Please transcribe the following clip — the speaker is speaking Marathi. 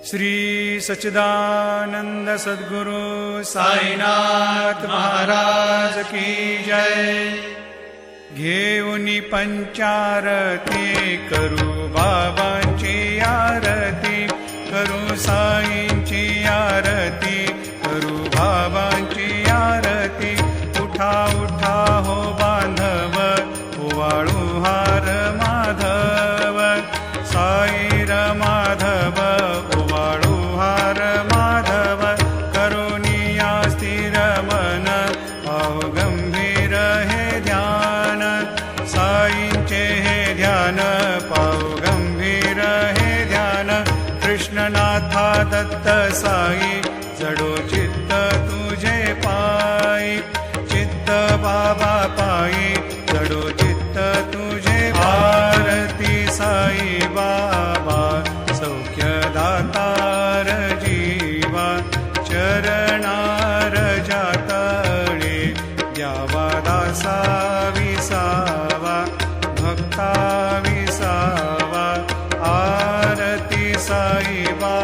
श्री सच्चिदानंद सद्गुरु साईनाथ महाराज की जय। घेऊनी पंचारती करू बाबांची आरती, करू साईंची आरती, करू बाबांची आरती। उठा उठा हो बांधव, ओवाळू हार माधव, साईर माधव ओवाळू हार माधव। करुणिया स्थिर मन, पाहु गंभीर हे ध्यान, साईंचे हे ध्यान, पाहु गंभीर हे ध्यान। कृष्णनाथा दत्त साई, जडो चित्त तुझे पायी, चित्त बाबा पायी, जडो चित्त तुझे। आरती साई बाबा, सौख्य दातार जीवा, चरणार जातळे, द्यावा दासा विसावा, भक्ता विसावा। आरती साई बाबा,